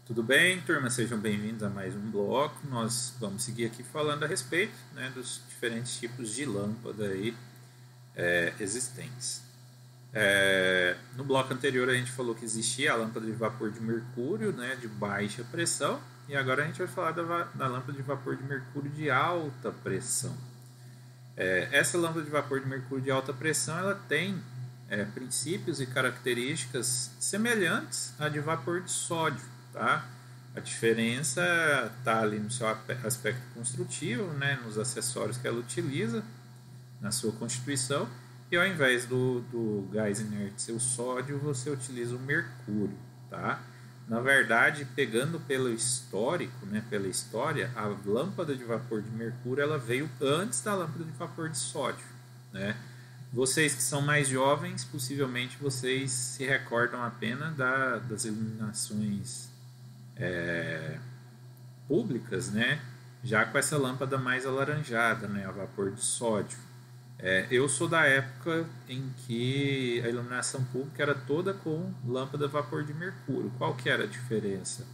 Tudo bem, turma? Sejam bem-vindos a mais um bloco. Nós vamos seguir aqui falando a respeito, dos diferentes tipos de lâmpada aí, existentes. No bloco anterior a gente falou que existia a lâmpada de vapor de mercúrio, de baixa pressão, e agora a gente vai falar da lâmpada de vapor de mercúrio de alta pressão. Essa lâmpada de vapor de mercúrio de alta pressão ela tem princípios e características semelhantes à de vapor de sódio. Tá? A diferença está ali no seu aspecto construtivo, nos acessórios que ela utiliza, na sua constituição, e ao invés do gás inerte ser o sódio, você utiliza o mercúrio. Tá? Na verdade, pegando pelo histórico, pela história, a lâmpada de vapor de mercúrio ela veio antes da lâmpada de vapor de sódio. Vocês que são mais jovens, possivelmente vocês se recordam apenas das iluminações públicas, já com essa lâmpada mais alaranjada, a vapor de sódio. Eu sou da época em que a iluminação pública era toda com lâmpada a vapor de mercúrio. Qual que era a diferença?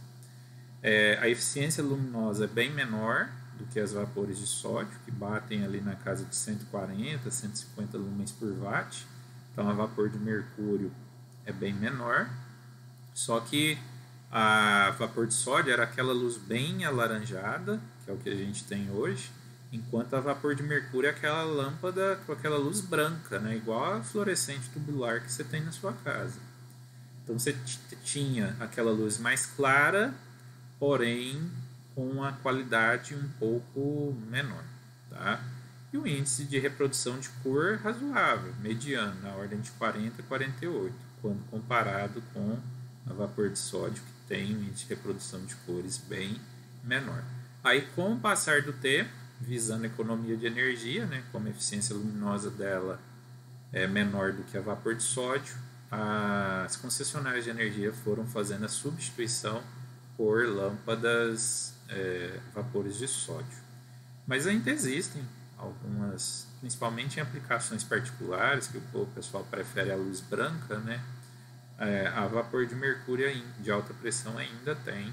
A eficiência luminosa é bem menor do que as vapores de sódio, que batem ali na casa de 140, 150 lumens por watt. Então a vapor de mercúrio é bem menor, só que a vapor de sódio era aquela luz bem alaranjada, que é o que a gente tem hoje, enquanto a vapor de mercúrio é aquela lâmpada com aquela luz branca, igual a fluorescente tubular que você tem na sua casa. Então você tinha aquela luz mais clara, porém com uma qualidade um pouco menor. Tá? E o índice de reprodução de cor razoável, mediano, na ordem de 40 a 48, quando comparado com a vapor de sódio, que tem um índice de reprodução de cores bem menor. Aí, com o passar do tempo, visando a economia de energia, como a eficiência luminosa dela é menor do que a vapor de sódio, as concessionárias de energia foram fazendo a substituição por lâmpadas vapores de sódio. Mas ainda existem algumas, principalmente em aplicações particulares, que o pessoal prefere a luz branca, a vapor de mercúrio de alta pressão ainda tem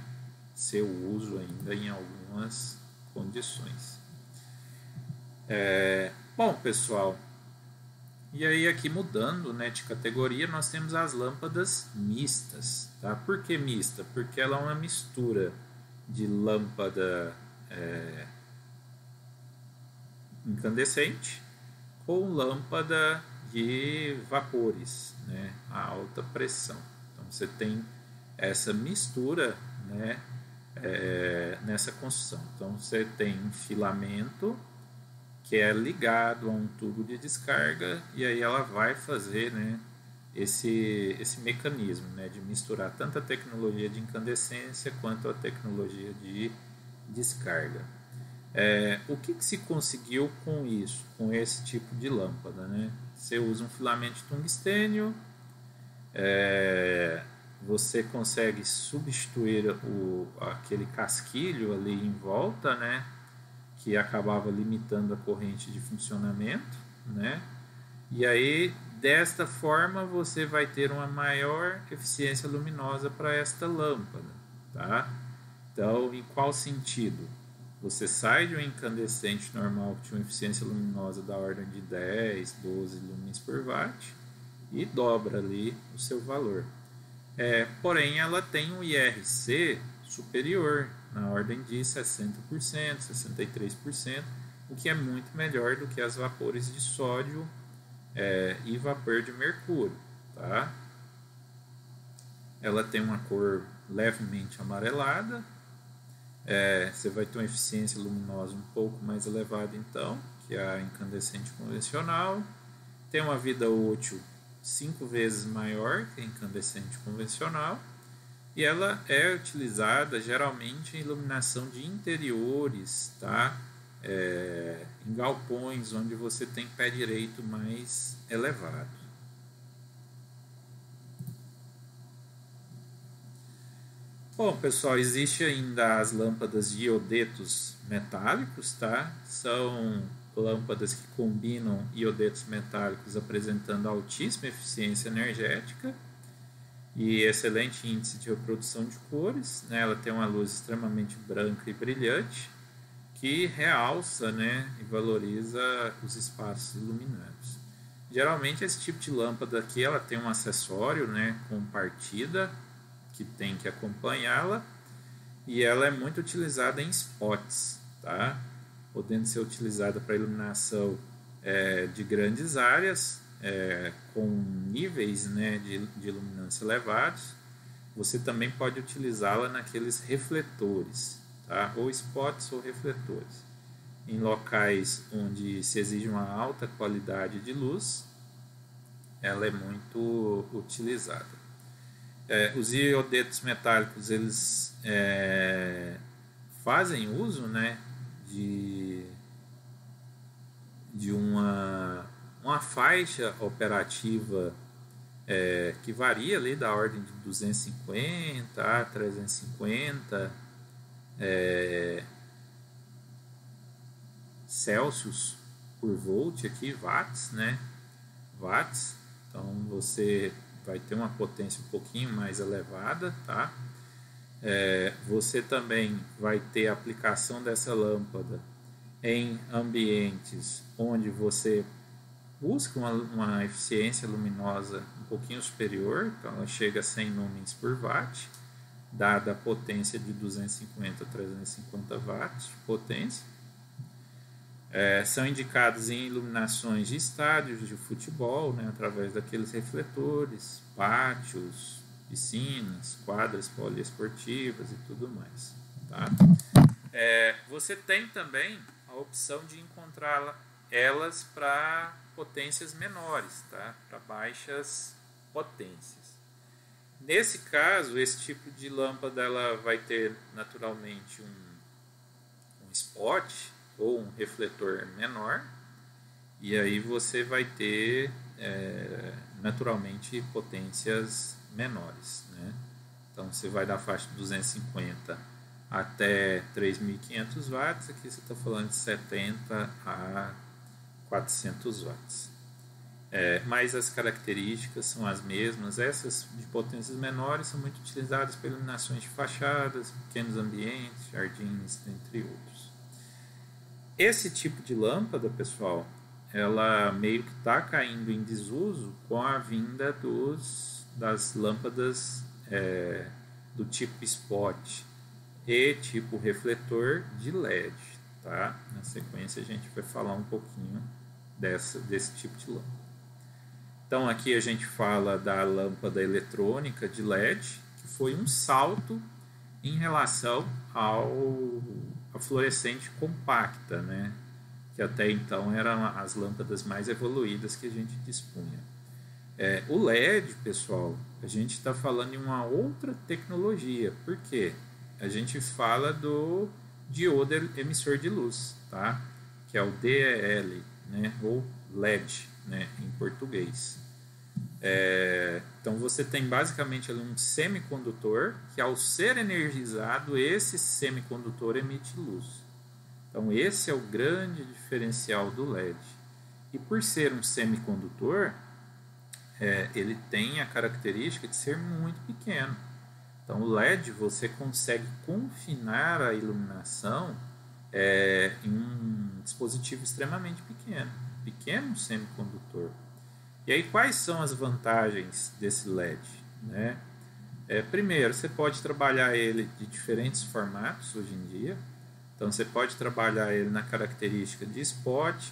seu uso ainda em algumas condições. Bom, pessoal, e aí aqui mudando de categoria, nós temos as lâmpadas mistas. Tá? Por que mista? Porque ela é uma mistura de lâmpada incandescente com lâmpada de vapores, a alta pressão. Então você tem essa mistura, nessa construção. Então você tem um filamento que é ligado a um tubo de descarga e aí ela vai fazer, esse mecanismo, de misturar tanto a tecnologia de incandescência quanto a tecnologia de descarga. O que se conseguiu com isso, com esse tipo de lâmpada? Você usa um filamento de tungstênio, você consegue substituir aquele casquilho ali em volta, que acabava limitando a corrente de funcionamento, e aí desta forma você vai ter uma maior eficiência luminosa para esta lâmpada, tá? Então, em qual sentido? Você sai de um incandescente normal que tinha uma eficiência luminosa da ordem de 10, 12 lumens por watt e dobra ali o seu valor. Porém, ela tem um IRC superior, na ordem de 60%, 63%, o que é muito melhor do que as vapores de sódio e vapor de mercúrio. Tá? Ela tem uma cor levemente amarelada, você vai ter uma eficiência luminosa um pouco mais elevada então, que a incandescente convencional, tem uma vida útil 5 vezes maior que a incandescente convencional, e ela é utilizada geralmente em iluminação de interiores, tá? Em galpões onde você tem pé direito mais elevado. Bom, pessoal, existe ainda as lâmpadas de iodetos metálicos, tá? São lâmpadas que combinam iodetos metálicos apresentando altíssima eficiência energética. e excelente índice de reprodução de cores, né? Ela tem uma luz extremamente branca e brilhante que realça, né, e valoriza os espaços iluminados. Geralmente esse tipo de lâmpada aqui ela tem um acessório, né, com partida que tem que acompanhá-la, e ela é muito utilizada em spots, tá? Podendo ser utilizada para iluminação de grandes áreas, com níveis, né, de iluminância elevados. Você também pode utilizá-la naqueles refletores, tá? Ou spots ou refletores. Em locais onde se exige uma alta qualidade de luz, ela é muito utilizada. Os iodetos metálicos, eles fazem uso, né, de uma faixa operativa que varia ali da ordem de 250 a 350 Celsius por volt aqui, watts, né? Watts. Então você vai ter uma potência um pouquinho mais elevada, tá? Você também vai ter a aplicação dessa lâmpada em ambientes onde você busca uma eficiência luminosa um pouquinho superior, então ela chega a 100 lumens por watt, dada a potência de 250 a 350 watts de potência. São indicados em iluminações de estádios de futebol, né, através daqueles refletores, pátios, piscinas, quadras poliesportivas e tudo mais. Tá? Você tem também a opção de encontrar elas para potências menores, tá? Para baixas potências. Nesse caso, esse tipo de lâmpada ela vai ter naturalmente um spot ou um refletor menor, e aí você vai ter naturalmente potências menores, né? Então você vai da faixa de 250 até 3.500 watts, aqui você está falando de 70 a 400 watts. Mas as características são as mesmas. Essas de potências menores são muito utilizadas para iluminações de fachadas, pequenos ambientes, jardins, entre outros. Esse tipo de lâmpada, pessoal, ela meio que está caindo em desuso com a vinda das lâmpadas do tipo spot e tipo refletor de LED, tá? Na sequência a gente vai falar um pouquinho desse tipo de lâmpada. Então aqui a gente fala da lâmpada eletrônica de LED, que foi um salto em relação à fluorescente compacta, né? Que até então eram as lâmpadas mais evoluídas que a gente dispunha. O LED, pessoal, a gente está falando em uma outra tecnologia. Por quê? A gente fala do diodo emissor de luz, tá? Que é o DEL, né? Ou LED, né? Em português. Então você tem basicamente ali um semicondutor que, ao ser energizado, esse semicondutor emite luz. Então esse é o grande diferencial do LED. E por ser um semicondutor, ele tem a característica de ser muito pequeno. Então o LED você consegue confinar a iluminação em um dispositivo extremamente pequeno semicondutor. E aí quais são as vantagens desse LED, né? Primeiro, você pode trabalhar ele de diferentes formatos hoje em dia. Então você pode trabalhar ele na característica de spot,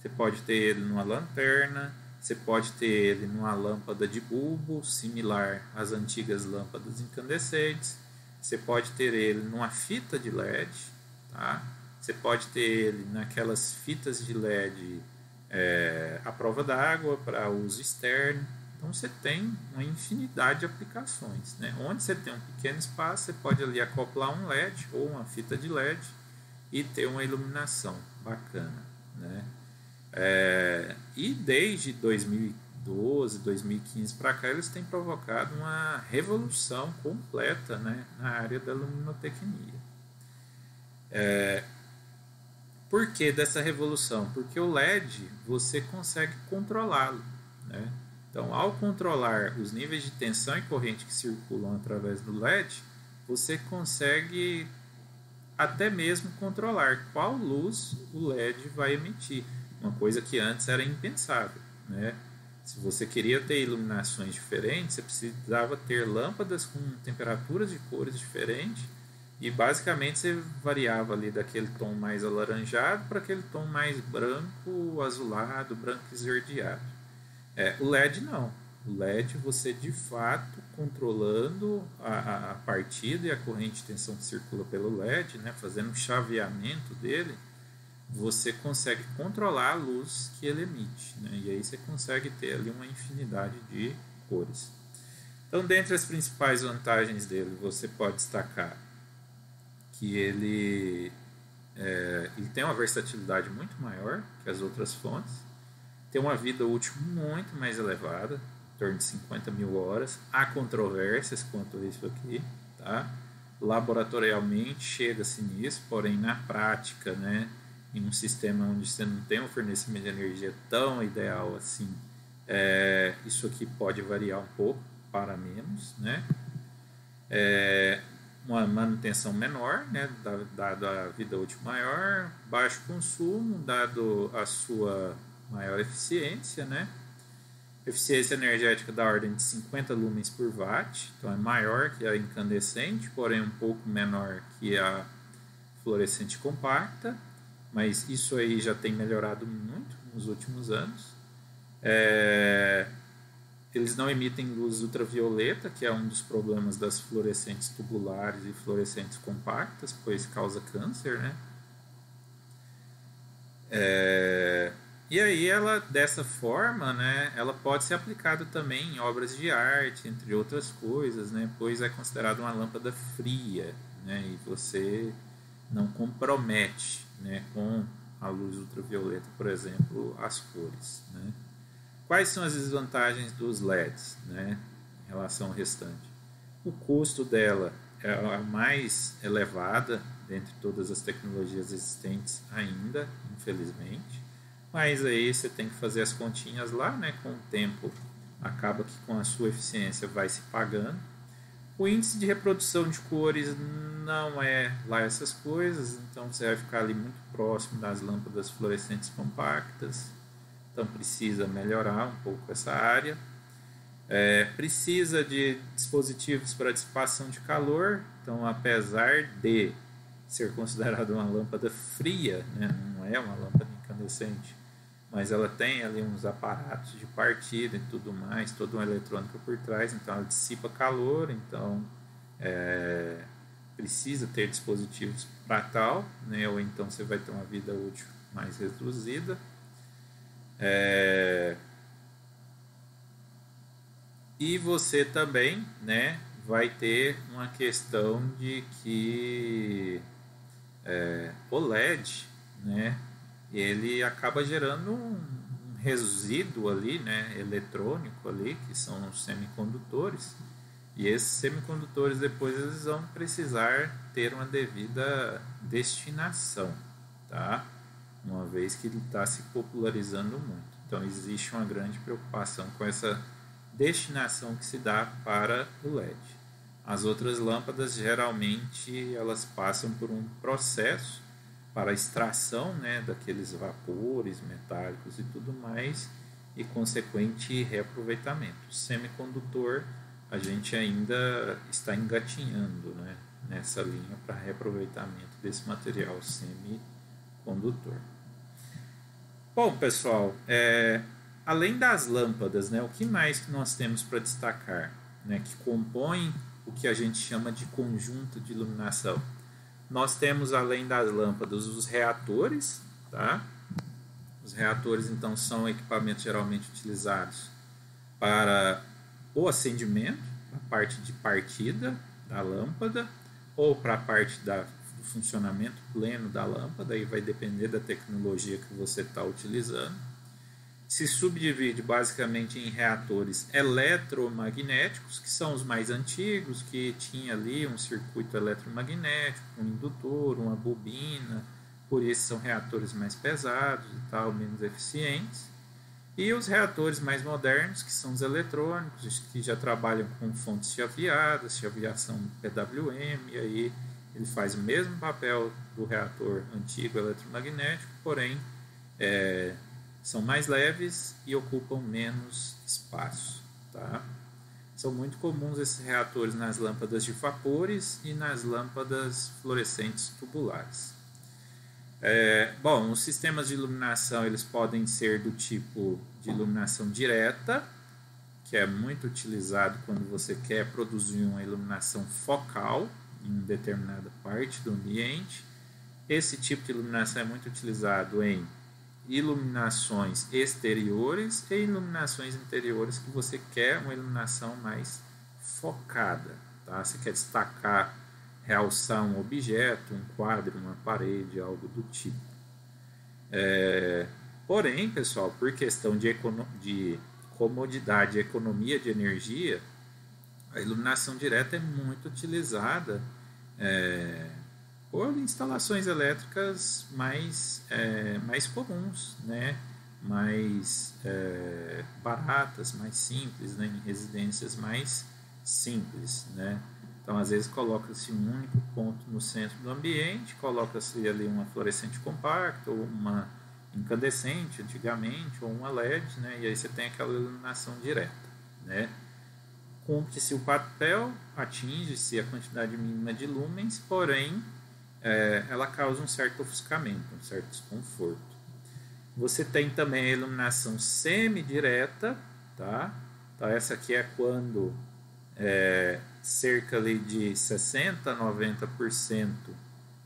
você pode ter ele numa lanterna, você pode ter ele numa lâmpada de bulbo, similar às antigas lâmpadas incandescentes. Você pode ter ele numa fita de LED, tá? Você pode ter ele naquelas fitas de LED à prova d'água para uso externo. Então você tem uma infinidade de aplicações, né? Onde você tem um pequeno espaço, você pode ali acoplar um LED ou uma fita de LED e ter uma iluminação bacana, né? E desde 2012, 2015 para cá, eles têm provocado uma revolução completa, né, na área da luminotecnia. Por que dessa revolução? Porque o LED você consegue controlá-lo, né? Então, ao controlar os níveis de tensão e corrente que circulam através do LED, você consegue até mesmo controlar qual luz o LED vai emitir, uma coisa que antes era impensável, né? Se você queria ter iluminações diferentes, você precisava ter lâmpadas com temperaturas de cores diferentes e basicamente você variava ali daquele tom mais alaranjado para aquele tom mais branco, azulado, branco esverdeado. O LED não. O LED você de fato controlando a partida e a corrente de tensão que circula pelo LED, né, fazendo um chaveamento dele, você consegue controlar a luz que ele emite, né? E aí você consegue ter ali uma infinidade de cores. Então, dentre as principais vantagens dele, você pode destacar que ele tem uma versatilidade muito maior que as outras fontes, tem uma vida útil muito mais elevada, em torno de 50 mil horas. Há controvérsias quanto a isso aqui, tá? Laboratorialmente chega-se nisso, porém na prática, né, em um sistema onde você não tem um fornecimento de energia tão ideal assim, isso aqui pode variar um pouco para menos, né? Uma manutenção menor, né, dado a vida útil maior, baixo consumo, dado a sua maior eficiência, né? Eficiência energética da ordem de 50 lumens por watt, então é maior que a incandescente, porém um pouco menor que a fluorescente compacta, mas isso aí já tem melhorado muito nos últimos anos. Eles não emitem luz ultravioleta, que é um dos problemas das fluorescentes tubulares e fluorescentes compactas, pois causa câncer, né? E aí ela, dessa forma, né, ela pode ser aplicada também em obras de arte, entre outras coisas, né, pois é considerada uma lâmpada fria, né, e você não compromete, né, com a luz ultravioleta, por exemplo, as cores, né. Quais são as desvantagens dos LEDs, né, em relação ao restante? O custo dela é a mais elevada dentre todas as tecnologias existentes ainda, infelizmente. Mas aí você tem que fazer as continhas lá, né? Com o tempo acaba que com a sua eficiência vai se pagando. O índice de reprodução de cores não é lá essas coisas, então você vai ficar ali muito próximo das lâmpadas fluorescentes compactas. Então precisa melhorar um pouco essa área. Precisa de dispositivos para dissipação de calor. Então, apesar de ser considerada uma lâmpada fria, né, não é uma lâmpada incandescente, mas ela tem ali uns aparatos de partida e tudo mais, toda uma eletrônica por trás, então ela dissipa calor, então precisa ter dispositivos para tal, né, ou então você vai ter uma vida útil mais reduzida. E você também, né, vai ter uma questão de que o LED, né, ele acaba gerando um resíduo ali, né, eletrônico ali, que são os semicondutores, e esses semicondutores depois eles vão precisar ter uma devida destinação, tá? Uma vez que ele está se popularizando muito. Então existe uma grande preocupação com essa destinação que se dá para o LED. As outras lâmpadas geralmente elas passam por um processo para a extração, né, daqueles vapores metálicos e tudo mais, e consequente reaproveitamento. O semicondutor a gente ainda está engatinhando, né, nessa linha para reaproveitamento desse material semicondutor. Bom, pessoal, além das lâmpadas, né, o que mais que nós temos para destacar, né, que compõe o que a gente chama de conjunto de iluminação? Nós temos, além das lâmpadas, os reatores, tá? Os reatores, então, são equipamentos geralmente utilizados para o acendimento, a parte de partida da lâmpada, ou para a parte do funcionamento pleno da lâmpada, aí vai depender da tecnologia que você está utilizando. Se subdivide basicamente em reatores eletromagnéticos, que são os mais antigos, que tinha ali um circuito eletromagnético, um indutor, uma bobina, por isso são reatores mais pesados e tal, menos eficientes. E os reatores mais modernos, que são os eletrônicos, que já trabalham com fontes chaveadas, chaveação PWM, e aí ele faz o mesmo papel do reator antigo eletromagnético, porém são mais leves e ocupam menos espaço. Tá? São muito comuns esses reatores nas lâmpadas de vapores e nas lâmpadas fluorescentes tubulares. Bom, os sistemas de iluminação eles podem ser do tipo de iluminação direta, que é muito utilizado quando você quer produzir uma iluminação focal em determinada parte do ambiente. Esse tipo de iluminação é muito utilizado em iluminações exteriores e iluminações interiores que você quer uma iluminação mais focada. Tá? Você quer destacar, realçar um objeto, um quadro, uma parede, algo do tipo. Porém, pessoal, por questão de comodidade e economia de energia, a iluminação direta é muito utilizada por instalações elétricas mais comuns, né? Mais baratas, mais simples, né? Em residências mais simples, né? Então, às vezes, coloca-se um único ponto no centro do ambiente, coloca-se ali uma fluorescente compacta, ou uma incandescente, antigamente, ou uma LED, né? E aí você tem aquela iluminação direta, né? Cumpre-se o papel, atinge-se a quantidade mínima de lumens, porém, ela causa um certo ofuscamento, um certo desconforto. Você tem também a iluminação semidireta, tá? Então, essa aqui é quando cerca ali de 60 a 90%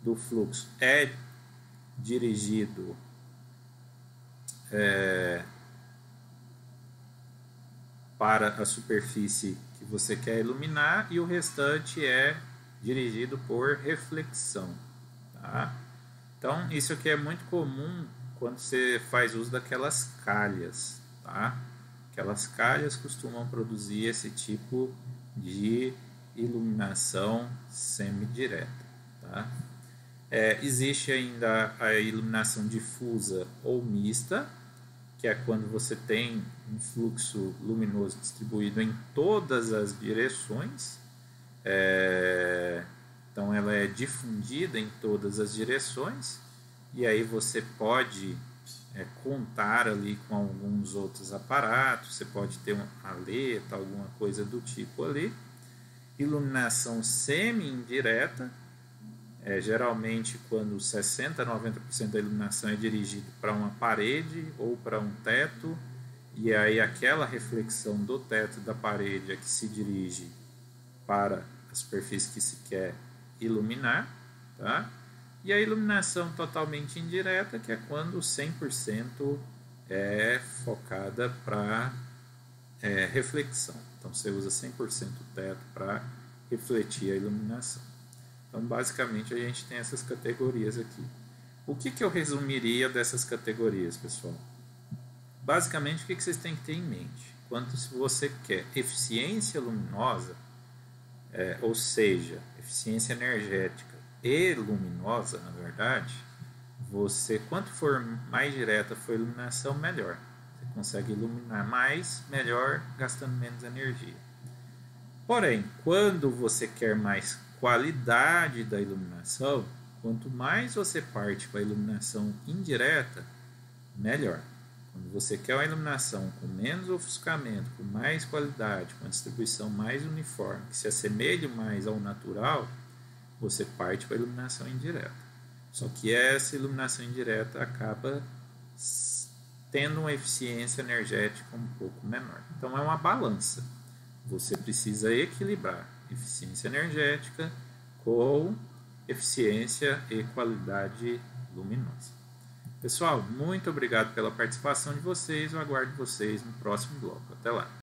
do fluxo é dirigido para a superfície que você quer iluminar e o restante é dirigido por reflexão. Tá? Então, isso aqui é muito comum quando você faz uso daquelas calhas. Tá? Aquelas calhas costumam produzir esse tipo de iluminação semidireta. Tá? Existe ainda a iluminação difusa ou mista, que é quando você tem um fluxo luminoso distribuído em todas as direções. Então ela é difundida em todas as direções, e aí você pode contar ali com alguns outros aparatos, você pode ter uma aleta, alguma coisa do tipo ali. Iluminação semi-indireta, geralmente quando 60 a 90% da iluminação é dirigida para uma parede ou para um teto, e aí aquela reflexão do teto da parede é que se dirige para a superfície que se quer iluminar, tá? E a iluminação totalmente indireta, que é quando 100% é focada para reflexão. Então você usa 100% o teto para refletir a iluminação. Então basicamente a gente tem essas categorias aqui. O que eu resumiria dessas categorias, pessoal? Basicamente o que vocês têm que ter em mente? Quando você quer eficiência luminosa, ou seja, eficiência energética e luminosa, na verdade, quanto for mais direta for a iluminação, melhor. Você consegue iluminar mais, melhor, gastando menos energia. Porém, quando você quer mais qualidade da iluminação, quanto mais você parte para a iluminação indireta, melhor. Quando você quer uma iluminação com menos ofuscamento, com mais qualidade, com uma distribuição mais uniforme, que se assemelhe mais ao natural, você parte para a iluminação indireta. Só que essa iluminação indireta acaba tendo uma eficiência energética um pouco menor. Então é uma balança. Você precisa equilibrar eficiência energética com eficiência e qualidade luminosa. Pessoal, muito obrigado pela participação de vocês. Eu aguardo vocês no próximo bloco. Até lá!